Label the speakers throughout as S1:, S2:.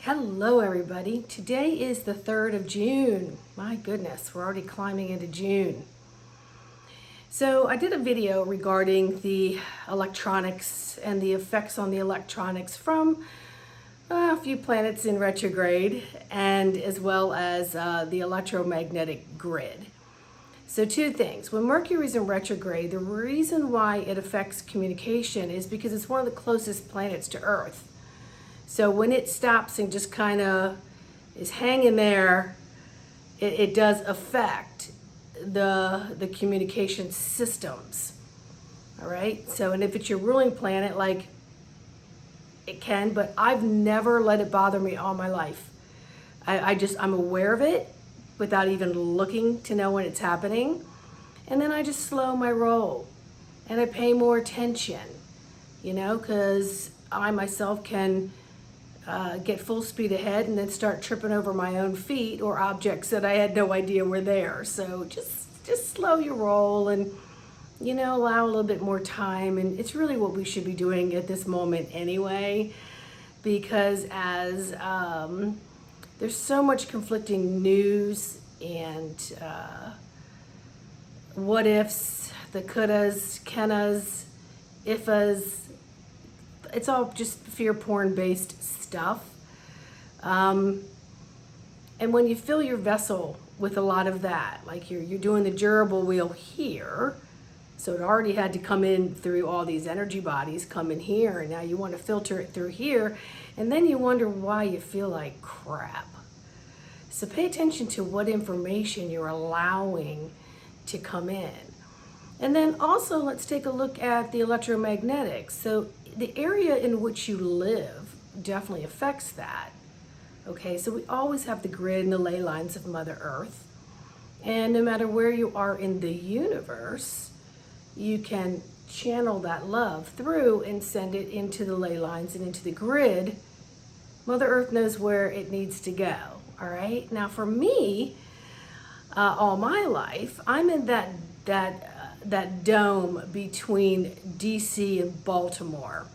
S1: Hello everybody. Today is the 3rd of June. My goodness, we're already climbing into June. So I did a video regarding the electronics and the effects on the electronics from a few planets in retrograde and as well as the electromagnetic grid. So two things. When Mercury's in retrograde, the reason why it affects communication is because it's one of the closest planets to Earth. So when it stops and just kind of is hanging there, it does affect the communication systems. All right. So, and if it's your ruling planet, like it can, but I've never let it bother me all my life. I'm aware of it without even looking to know when it's happening. And then I just slow my roll and I pay more attention, because I myself can get full speed ahead and then start tripping over my own feet or objects that I had no idea were there. So just slow your roll and, allow a little bit more time. And it's really what we should be doing at this moment anyway, because as there's so much conflicting news and what ifs, the couldas, kennas, ifas, it's all just fear porn based stuff. And when you fill your vessel with a lot of that, like you're doing the gerbil wheel here, so it already had to come in through all these energy bodies, come in here, and now you want to filter it through here, and then you wonder why you feel like crap. So pay attention to what information you're allowing to come in. And then also let's take a look at the electromagnetics. So the area in which you live definitely affects that. Okay, so we always have the grid and the ley lines of Mother Earth. And no matter where you are in the universe, you can channel that love through and send it into the ley lines and into the grid. Mother Earth knows where it needs to go. All right, now for me, all my life, I'm in that dome between DC and Baltimore.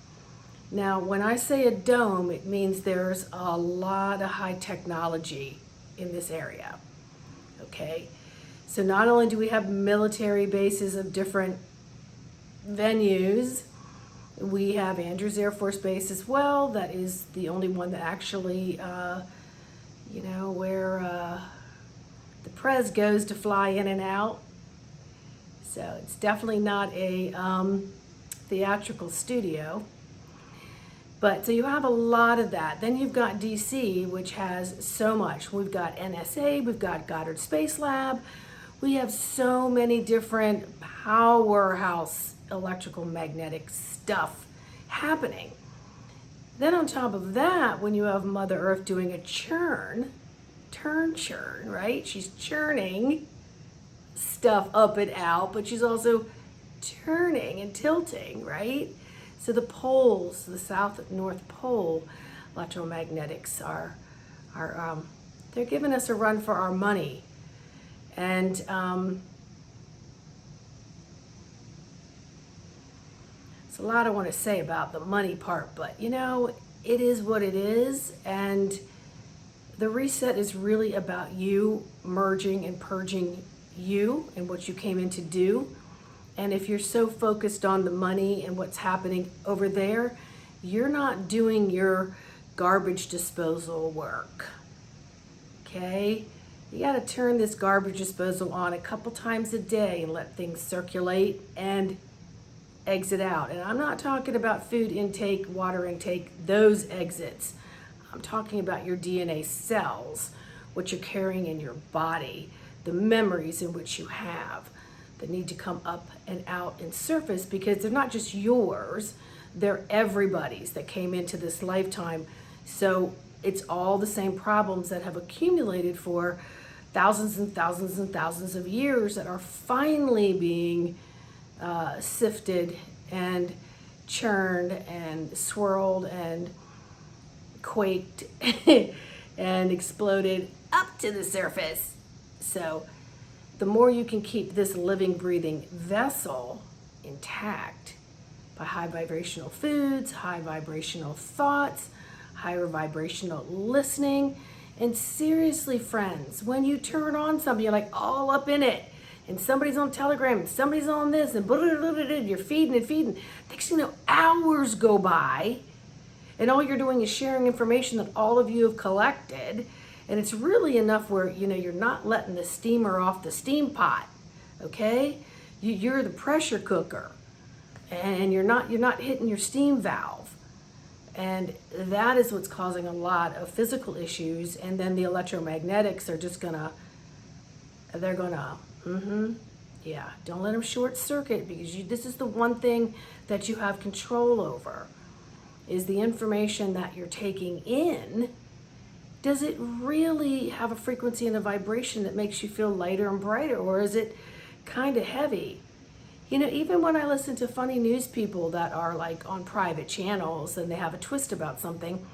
S1: Now, when I say a dome, it means there's a lot of high technology in this area. Okay, so not only do we have military bases of different venues, we have Andrews Air Force Base as well. That is the only one that actually, where the Prez goes to fly in and out. So it's definitely not a theatrical studio. But so you have a lot of that. Then you've got DC, which has so much. We've got NSA, we've got Goddard Space Lab. We have so many different powerhouse electrical magnetic stuff happening. Then on top of that, when you have Mother Earth doing a churn, right? She's churning stuff up and out, but she's also turning and tilting, right? So the poles, the south and north pole electromagnetics are they're giving us a run for our money. And it's a lot I want to say about the money part, but it is what it is. And the reset is really about you merging and purging you and what you came in to do. And if you're so focused on the money and what's happening over there, you're not doing your garbage disposal work. Okay? You got to turn this garbage disposal on a couple times a day and let things circulate and exit out. And I'm not talking about food intake, water intake, those exits. I'm talking about your DNA cells, what you're carrying in your body, the memories in which you have that need to come up and out and surface, because they're not just yours, they're everybody's that came into this lifetime. So it's all the same problems that have accumulated for thousands and thousands and thousands of years that are finally being sifted and churned and swirled and quaked and exploded up to the surface. So the more you can keep this living, breathing vessel intact by high vibrational foods, high vibrational thoughts, higher vibrational listening. And seriously, friends, when you turn on something, you're like all up in it. And somebody's on Telegram, and somebody's on this, and blah, blah, blah, blah, blah, you're feeding and feeding. Next thing you know, hours go by, and all you're doing is sharing information that all of you have collected. And it's really enough where, you're not letting the steamer off the steam pot, okay? You're the pressure cooker, and you're not hitting your steam valve. And that is what's causing a lot of physical issues. And then the electromagnetics are just yeah, don't let them short circuit, because this is the one thing that you have control over, is the information that you're taking in. Does it really have a frequency and a vibration that makes you feel lighter and brighter, or is it kind of heavy? Even when I listen to funny news people that are like on private channels and they have a twist about something,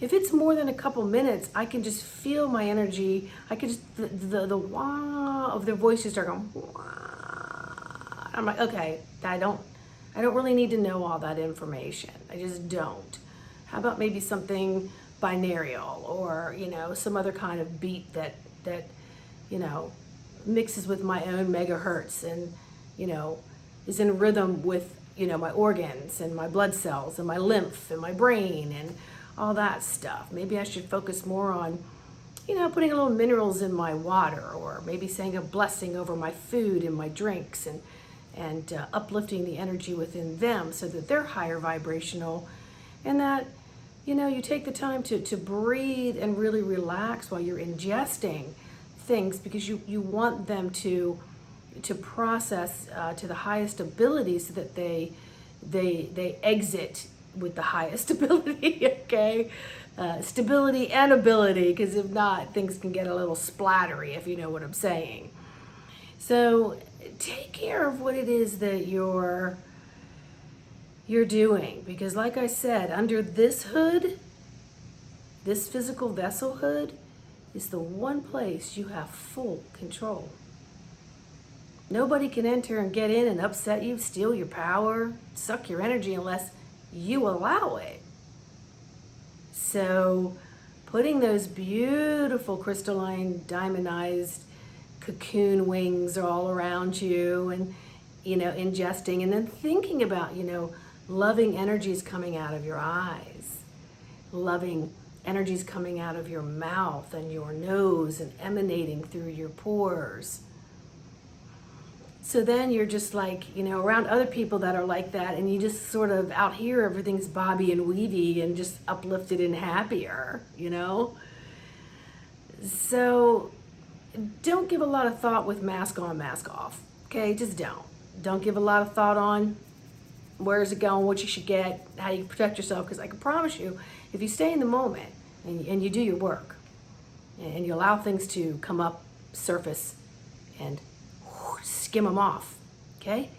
S1: if it's more than a couple minutes, I can just feel my energy. I can just, the wah of their voices start going, wah. I'm like, okay, I don't really need to know all that information. I just don't. How about maybe something binaural, or, some other kind of beat that mixes with my own megahertz and, is in rhythm with, my organs and my blood cells and my lymph and my brain and all that stuff. Maybe I should focus more on, putting a little minerals in my water, or maybe saying a blessing over my food and my drinks, and uplifting the energy within them so that they're higher vibrational, and that, you take the time to breathe and really relax while you're ingesting things, because you want them to process to the highest ability, so that they exit with the highest ability, okay? Stability and ability, because if not, things can get a little splattery, if you know what I'm saying. So take care of what it is that you're doing, because like I said, under this hood, this physical vessel hood, is the one place you have full control. Nobody can enter and get in and upset you, steal your power, suck your energy, unless you allow it. So putting those beautiful crystalline diamondized cocoon wings all around you, and ingesting, and then thinking about loving energies coming out of your eyes, loving energies coming out of your mouth and your nose and emanating through your pores. So then you're just like, around other people that are like that, and you just sort of, out here, everything's bobby and weavy and just uplifted and happier, So don't give a lot of thought with mask on, mask off, okay? Just don't. Don't give a lot of thought on where's it going, what you should get, how you protect yourself, because I can promise you, if you stay in the moment and you do your work, and you allow things to come up, surface, and skim them off, okay?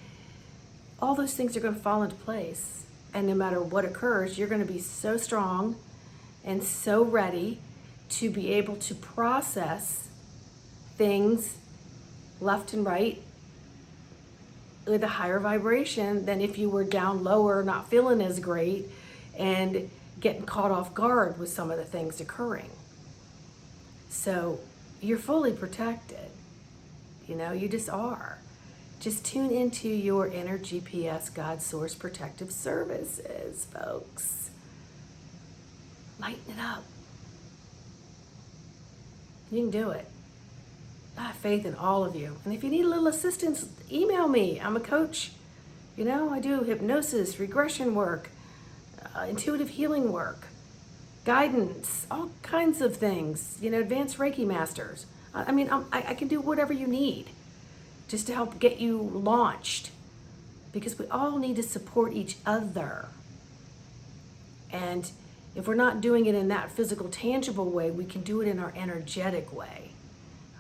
S1: All those things are going to fall into place, and no matter what occurs, you're going to be so strong and so ready to be able to process things left and right with a higher vibration than if you were down lower, not feeling as great, and getting caught off guard with some of the things occurring. So you're fully protected. You just are. Just tune into your inner GPS, God Source Protective Services, folks. Lighten it up. You can do it. I have faith in all of you. And if you need a little assistance, email me. I'm a coach. I do hypnosis, regression work, intuitive healing work, guidance, all kinds of things, advanced Reiki masters. I can do whatever you need just to help get you launched, because we all need to support each other. And if we're not doing it in that physical, tangible way, we can do it in our energetic way.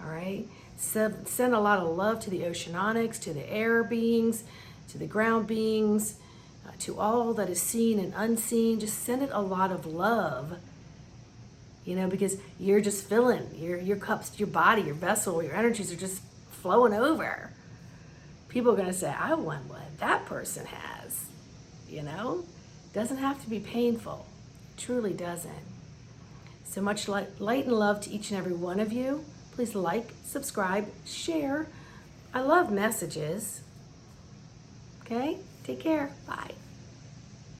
S1: All right? Send a lot of love to the oceanics, to the air beings, to the ground beings, to all that is seen and unseen. Just send it a lot of love, because you're just filling your cups, your body, your vessel, your energies are just flowing over. People are going to say, I want what that person has. Doesn't have to be painful. truly doesn't. So much light and love to each and every one of you. Please like, subscribe, share. I love messages. Okay? Take care. Bye.